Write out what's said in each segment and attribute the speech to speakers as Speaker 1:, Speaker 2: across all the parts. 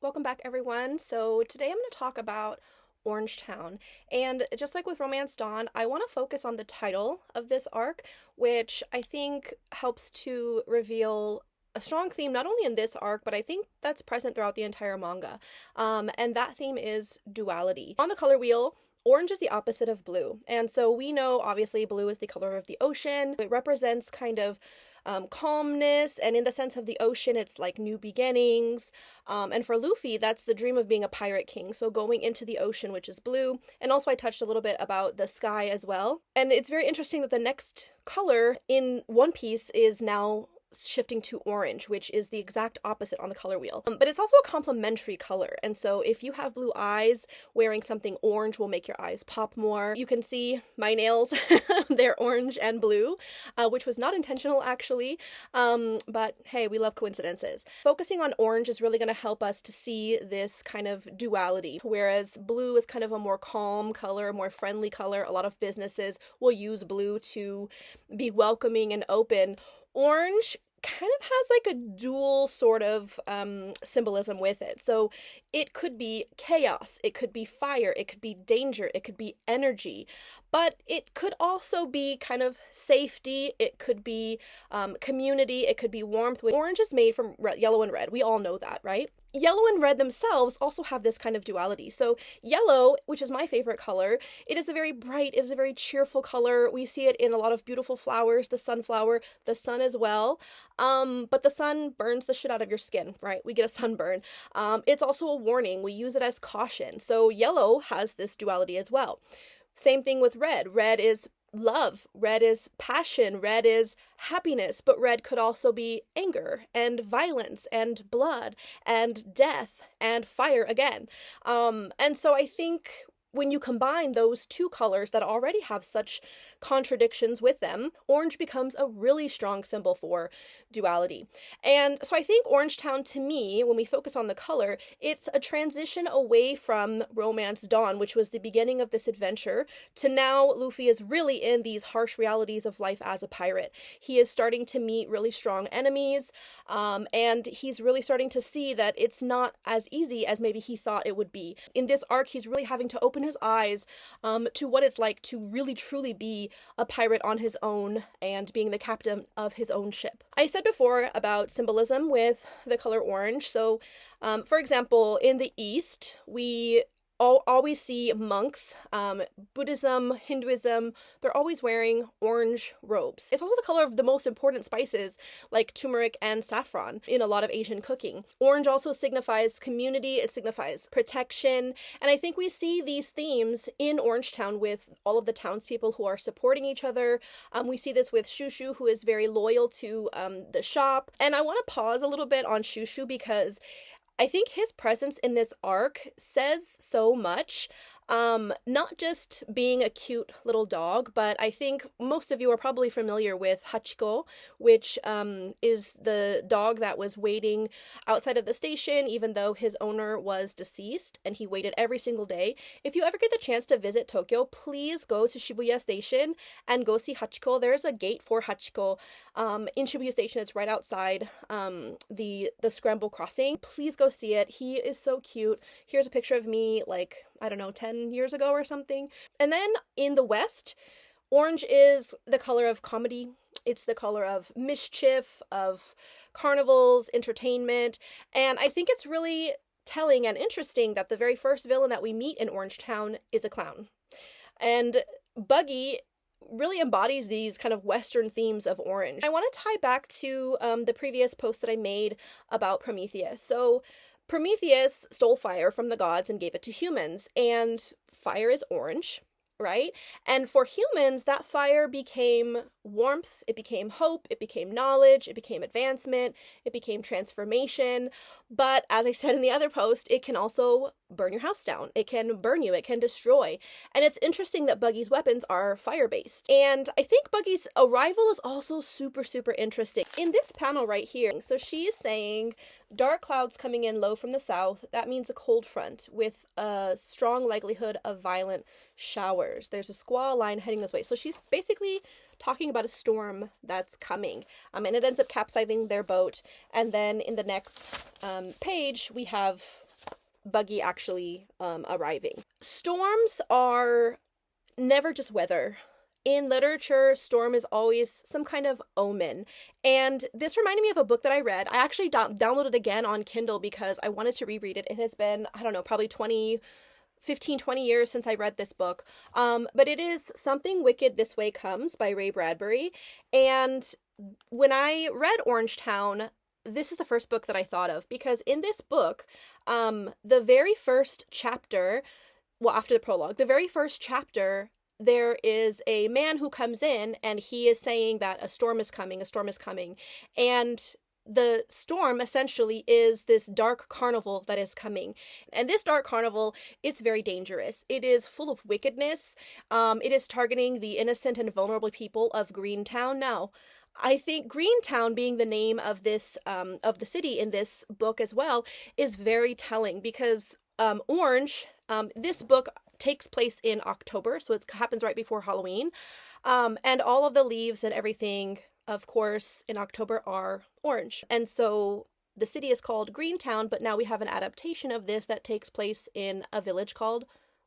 Speaker 1: Welcome back, everyone. So today I'm going to talk about Orangetown. And just like with Romance Dawn, I want to focus on the title of this arc, which I think helps to reveal a strong theme, not only in this arc, but I think that's present throughout the entire manga. And that theme is duality. On the color wheel, orange is the opposite of blue. And so we know, obviously, blue is the color of the ocean. It represents kind of calmness, and in the sense of the ocean, it's like new beginnings. And for Luffy, that's the dream of being a pirate king, so going into the ocean, which is blue. And also I touched a little bit about the sky as well. And it's very interesting that the next color in One Piece is now shifting to orange, which is the exact opposite on the color wheel. But it's also a complementary color, and so if you have blue eyes, wearing something orange will make your eyes pop more. You can see my nails, they're orange and blue, which was not intentional actually, but hey, we love coincidences. Focusing on orange is really going to help us to see this kind of duality, whereas blue is kind of a more calm color, a more friendly color. A lot of businesses will use blue to be welcoming and open. Orange kind of has like a dual sort of symbolism with it. So it could be chaos, it could be fire, it could be danger, it could be energy, but it could also be kind of safety, it could be community, it could be warmth. Orange is made from yellow and red. We all know that, right? Yellow and red themselves also have this kind of duality. So yellow, which is my favorite color, it is a very bright, it is a very cheerful color. We see it in a lot of beautiful flowers, the sunflower, the sun as well. But the sun burns the shit out of your skin, right? We get a sunburn. It's also a warning. We use it as caution. So yellow has this duality as well. Same thing with red. Red is love, red is passion, red is happiness, but red could also be anger and violence and blood and death and fire again. And so I think when you combine those two colors that already have such contradictions with them, orange becomes a really strong symbol for duality. And so I think Orangetown, to me, when we focus on the color, it's a transition away from Romance Dawn, which was the beginning of this adventure, to now Luffy is really in these harsh realities of life as a pirate. He is starting to meet really strong enemies, and he's really starting to see that it's not as easy as maybe he thought it would be. In this arc, he's really having to open his eyes to what it's like to really truly be a pirate on his own and being the captain of his own ship. I said before about symbolism with the color orange. So, for example, in the East, we always see monks, Buddhism, Hinduism, they're always wearing orange robes. It's also the color of the most important spices like turmeric and saffron in a lot of Asian cooking. Orange also signifies community, it signifies protection, and I think we see these themes in Orangetown with all of the townspeople who are supporting each other. We see this with Shushu, who is very loyal to the shop, and I want to pause a little bit on Shushu because I think his presence in this arc says so much. Not just being a cute little dog, but I think most of you are probably familiar with Hachiko, which is the dog that was waiting outside of the station even though his owner was deceased, and he waited every single day. If you ever get the chance to visit Tokyo, please go to Shibuya Station and go see Hachiko. There's a gate for Hachiko in Shibuya Station. It's right outside the Scramble Crossing. Please go see it. He is so cute. Here's a picture of me, like, I don't know, 10 years ago or something. And then in the West, orange is the color of comedy. It's the color of mischief, of carnivals, entertainment. And I think it's really telling and interesting that the very first villain that we meet in Orangetown is a clown. And Buggy really embodies these kind of Western themes of orange. I want to tie back to the previous post that I made about Prometheus. So Prometheus stole fire from the gods and gave it to humans, and fire is orange, right? And for humans, that fire became warmth, it became hope, it became knowledge, it became advancement, it became transformation. But as I said in the other post, it can also burn your house down. It can burn you, it can destroy. And it's interesting that Buggy's weapons are fire-based. And I think Buggy's arrival is also super, super interesting. In this panel right here, so she's saying, dark clouds coming in low from the south, that means a cold front with a strong likelihood of violent showers. There's a squall line heading this way. So she's basically talking about a storm that's coming. And it ends up capsizing their boat. And then in the next page, we have Buggy actually arriving. Storms are never just weather. In literature, storm is always some kind of omen. And this reminded me of a book that I read. I actually downloaded it again on Kindle because I wanted to reread it. It has been, I don't know, probably 20 years since I read this book. But it is Something Wicked This Way Comes by Ray Bradbury. And when I read Orangetown, this is the first book that I thought of because in this book, the very first chapter, well, after the prologue, the very first chapter, there is a man who comes in and he is saying that a storm is coming, a storm is coming. And the storm essentially is this dark carnival that is coming. And this dark carnival, it's very dangerous. It is full of wickedness. It is targeting the innocent and vulnerable people of Greentown. Now, I think Greentown being the name of this of the city in this book as well is very telling because Orange, this book takes place in October, so it happens right before Halloween, and all of the leaves and everything, of course, in October are orange, and so the city is called Greentown, but now we have an adaptation of this that takes place in a village called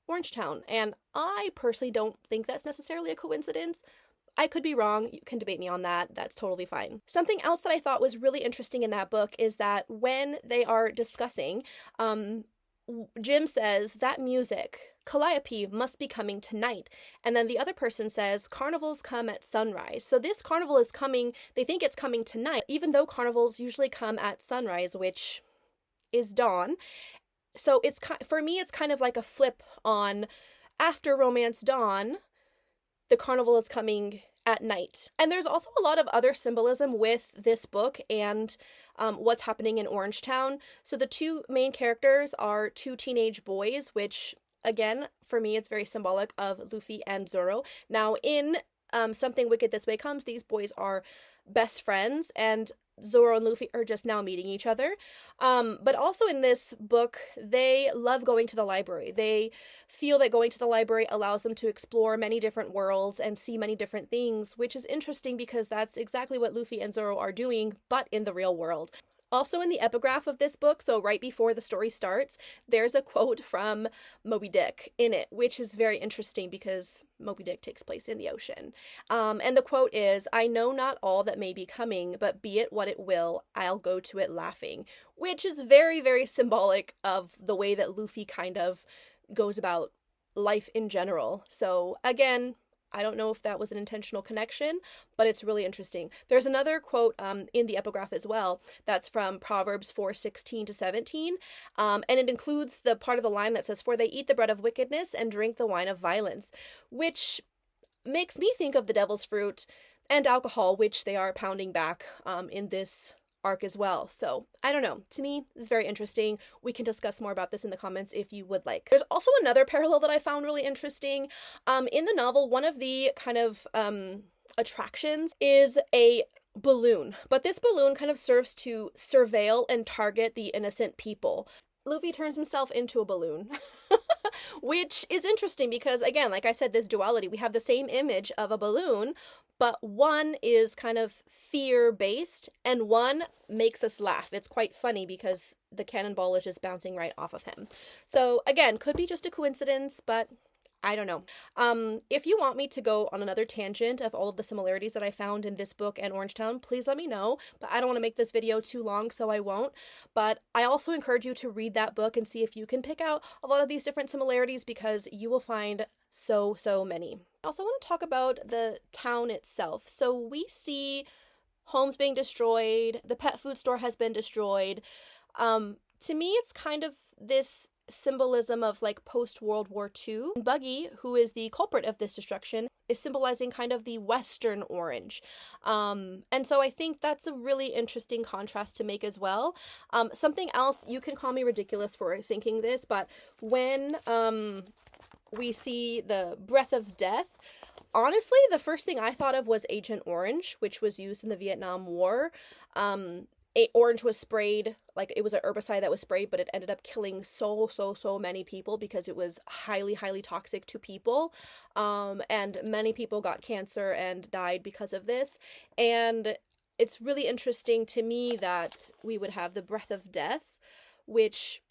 Speaker 1: Orangetown, and I personally don't think that's necessarily a coincidence. I could be wrong. You can debate me on that. That's totally fine. Something else that I thought was really interesting in that book is that when they are discussing, Jim says, that music, Calliope, must be coming tonight. And then the other person says, carnivals come at sunrise. So this carnival is coming, they think it's coming tonight, even though carnivals usually come at sunrise, which is dawn. So it's, for me, it's kind of like a flip on after Romance Dawn, the carnival is coming at night. And there's also a lot of other symbolism with this book and what's happening in Orangetown. So the two main characters are two teenage boys, which, again, for me, it's very symbolic of Luffy and Zoro. Now, in Something Wicked This Way Comes, these boys are best friends, and Zoro and Luffy are just now meeting each other. But also in this book, they love going to the library. They feel that going to the library allows them to explore many different worlds and see many different things, which is interesting because that's exactly what Luffy and Zoro are doing, but in the real world. Also in the epigraph of this book, so right before the story starts, there's a quote from Moby Dick in it, which is very interesting because Moby Dick takes place in the ocean. And the quote is, "I know not all that may be coming, but be it what it will, I'll go to it laughing," which is very, very symbolic of the way that Luffy kind of goes about life in general. So again, I don't know if that was an intentional connection, but it's really interesting. There's another quote in the epigraph as well that's from Proverbs 4:16-17, and it includes the part of the line that says, "For they eat the bread of wickedness and drink the wine of violence," which makes me think of the devil's fruit and alcohol, which they are pounding back in this arc as well. So I don't know. To me, it's very interesting. We can discuss more about this in the comments if you would like. There's also another parallel that I found really interesting. In the novel, one of the kind of attractions is a balloon, but this balloon kind of serves to surveil and target the innocent people. Luffy turns himself into a balloon. Which is interesting because, again, like I said, this duality, we have the same image of a balloon, but one is kind of fear-based and one makes us laugh. It's quite funny because the cannonball is just bouncing right off of him. So again, could be just a coincidence, but I don't know. If you want me to go on another tangent of all of the similarities that I found in this book and Orangetown, please let me know, but I don't want to make this video too long, so I won't. But I also encourage you to read that book and see if you can pick out a lot of these different similarities because you will find so many. I also want to talk about the town itself. So we see homes being destroyed, the pet food store has been destroyed. To me, it's kind of this symbolism of like post-World War II. Buggy, who is the culprit of this destruction, is symbolizing kind of the Western orange. And so I think that's a really interesting contrast to make as well. Something else, you can call me ridiculous for thinking this, but when we see the breath of death, honestly, the first thing I thought of was Agent Orange, which was used in the Vietnam War. Orange was sprayed, like it was an herbicide that was sprayed, but it ended up killing so many people because it was highly toxic to people. And many people got cancer and died because of this. And it's really interesting to me that we would have the breath of death, which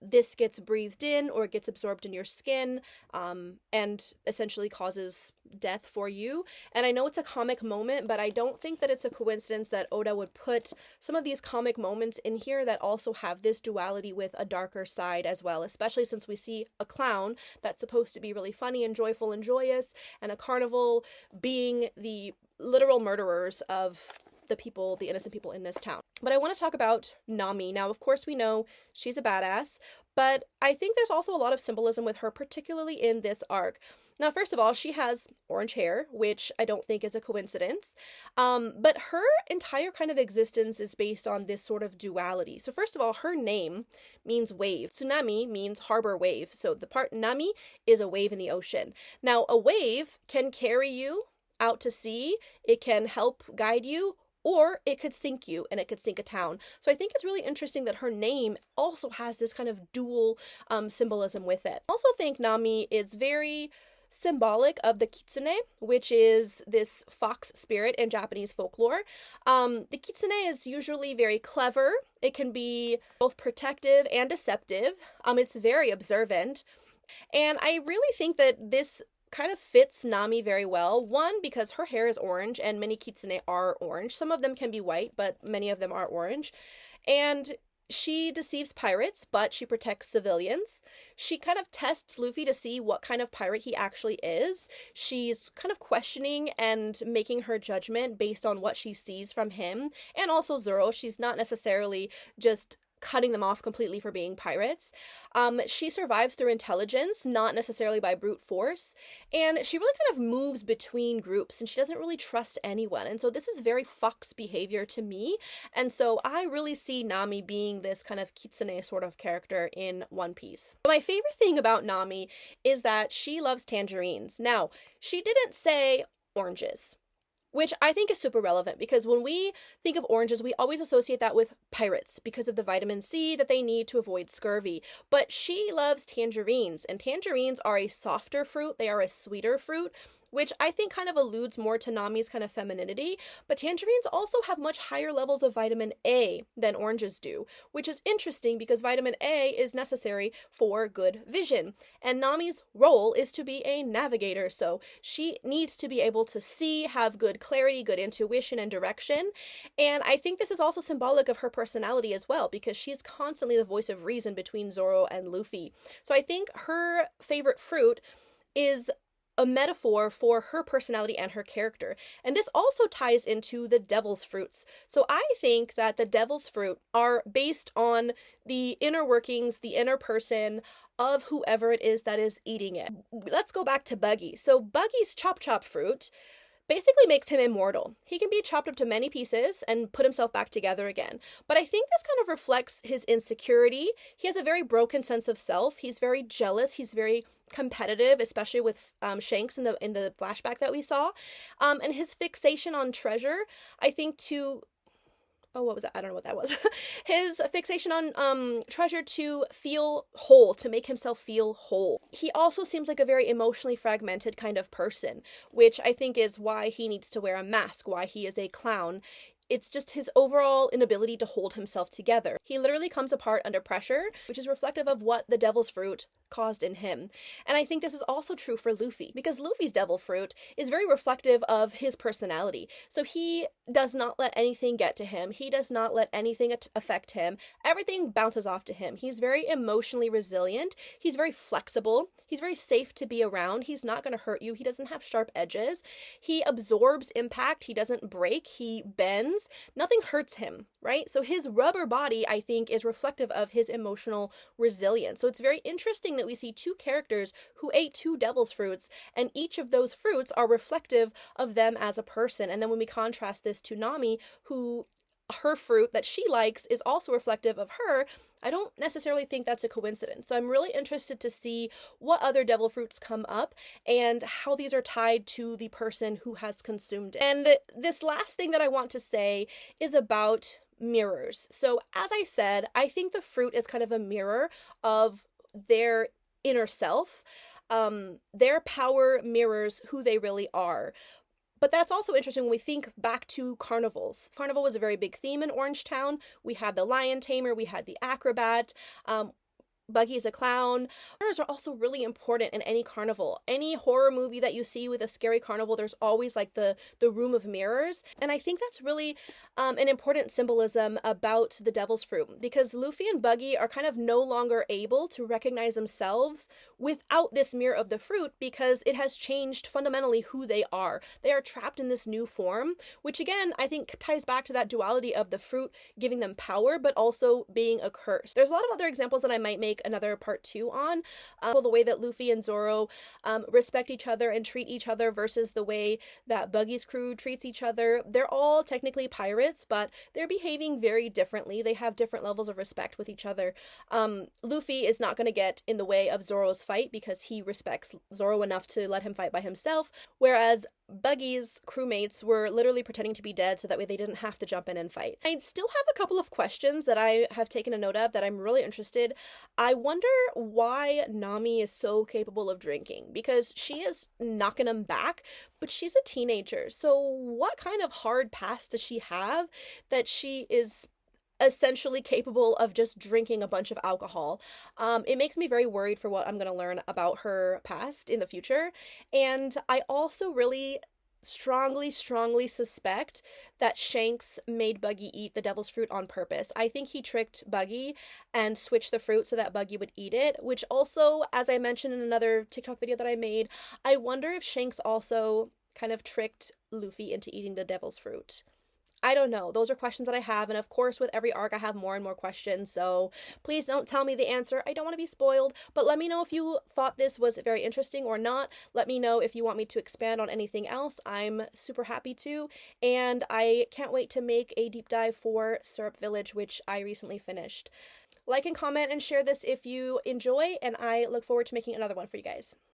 Speaker 1: this gets breathed in or gets absorbed in your skin, and essentially causes death for you. And I know it's a comic moment, but I don't think that it's a coincidence that Oda would put some of these comic moments in here that also have this duality with a darker side as well, especially since we see a clown that's supposed to be really funny and joyful and joyous, and a carnival being the literal murderers of the people, the innocent people in this town. But I want to talk about Nami. Now, of course, we know she's a badass, but I think there's also a lot of symbolism with her, particularly in this arc. Now, first of all, she has orange hair, which I don't think is a coincidence. But her entire kind of existence is based on this sort of duality. So first of all, her name means wave. Tsunami means harbor wave. So the part Nami is a wave in the ocean. Now, a wave can carry you out to sea. It can help guide you, or it could sink you, and it could sink a town. So I think it's really interesting that her name also has this kind of dual symbolism with it. I also think Nami is very symbolic of the kitsune, which is this fox spirit in Japanese folklore. The kitsune is usually very clever. It can be both protective and deceptive. It's very observant. And I really think that this kind of fits Nami very well. One, because her hair is orange, and many kitsune are orange. Some of them can be white, but many of them are orange. And she deceives pirates, but she protects civilians. She kind of tests Luffy to see what kind of pirate he actually is. She's kind of questioning and making her judgment based on what she sees from him. And also Zoro, she's not necessarily just cutting them off completely for being pirates. She survives through intelligence, not necessarily by brute force, and she really kind of moves between groups, and she doesn't really trust anyone. And so this is very fox behavior to me, and so I really see Nami being this kind of kitsune sort of character in One Piece. My favorite thing about Nami is that she loves tangerines. Now, she didn't say oranges, which I think is super relevant, because when we think of oranges, we always associate that with pirates because of the vitamin C that they need to avoid scurvy. But she loves tangerines, and tangerines are a softer fruit. They are a sweeter fruit, which I think kind of alludes more to Nami's kind of femininity. But tangerines also have much higher levels of vitamin A than oranges do, which is interesting because vitamin A is necessary for good vision. And Nami's role is to be a navigator, so she needs to be able to see, have good clarity, good intuition, and direction. And I think this is also symbolic of her personality as well, because she's constantly the voice of reason between Zoro and Luffy. So I think her favorite fruit is a metaphor for her personality and her character. And this also ties into the devil's fruits. So I think that the devil's fruit are based on the inner workings, the inner person of whoever it is that is eating it. Let's go back to Buggy. So Buggy's chop chop fruit basically makes him immortal. He can be chopped up to many pieces and put himself back together again. But I think this kind of reflects his insecurity. He has a very broken sense of self. He's very jealous. He's very competitive, especially with Shanks in the flashback that we saw. And his fixation on treasure, I think what was that? I don't know what that was. His fixation on treasure to feel whole, to make himself feel whole. He also seems like a very emotionally fragmented kind of person, which I think is why he needs to wear a mask, why he is a clown. It's just his overall inability to hold himself together. He literally comes apart under pressure, which is reflective of what the devil's fruit caused in him. And I think this is also true for Luffy, because Luffy's devil fruit is very reflective of his personality. So he does not let anything get to him. He does not let anything affect him. Everything bounces off to him. He's very emotionally resilient. He's very flexible. He's very safe to be around. He's not going to hurt you. He doesn't have sharp edges. He absorbs impact. He doesn't break. He bends. Nothing hurts him, right? So his rubber body, I think, is reflective of his emotional resilience. So it's very interesting that we see two characters who ate two devil's fruits, and each of those fruits are reflective of them as a person. And then when we contrast this to Nami, who her fruit that she likes is also reflective of her, I don't necessarily think that's a coincidence. So I'm really interested to see what other devil fruits come up and how these are tied to the person who has consumed it. And this last thing that I want to say is about mirrors. So as I said, I think the fruit is kind of a mirror of their inner self. Their power mirrors who they really are. But that's also interesting when we think back to carnivals. Carnival was a very big theme in Orange Town. We had the lion tamer, we had the acrobat. Buggy's a clown. Mirrors are also really important in any carnival. Any horror movie that you see with a scary carnival, there's always like the room of mirrors. And I think that's really an important symbolism about the Devil's Fruit because Luffy and Buggy are kind of no longer able to recognize themselves without this mirror of the fruit because it has changed fundamentally who they are. They are trapped in this new form, which again, I think ties back to that duality of the fruit giving them power, but also being a curse. There's a lot of other examples that I might make another part 2 on. The way that Luffy and Zoro respect each other and treat each other versus the way that Buggy's crew treats each other. They're all technically pirates, but they're behaving very differently. They have different levels of respect with each other. Luffy is not going to get in the way of Zoro's fight because he respects Zoro enough to let him fight by himself, whereas Buggy's crewmates were literally pretending to be dead so that way they didn't have to jump in and fight. I still have a couple of questions that I have taken a note of that I'm really interested. I wonder why Nami is so capable of drinking because she is knocking him back, but she's a teenager. So what kind of hard past does she have that she is essentially capable of just drinking a bunch of alcohol? It makes me very worried for what I'm going to learn about her past in the future. And I also really strongly suspect that Shanks made Buggy eat the devil's fruit on purpose. I think he tricked Buggy and switched the fruit so that Buggy would eat it, which also, as I mentioned in another TikTok video that I made, I wonder if Shanks also kind of tricked Luffy into eating the devil's fruit. I don't know. Those are questions that I have. And of course, with every arc, I have more and more questions. So please don't tell me the answer. I don't want to be spoiled. But let me know if you thought this was very interesting or not. Let me know if you want me to expand on anything else. I'm super happy to. And I can't wait to make a deep dive for Syrup Village, which I recently finished. Like and comment and share this if you enjoy. And I look forward to making another one for you guys.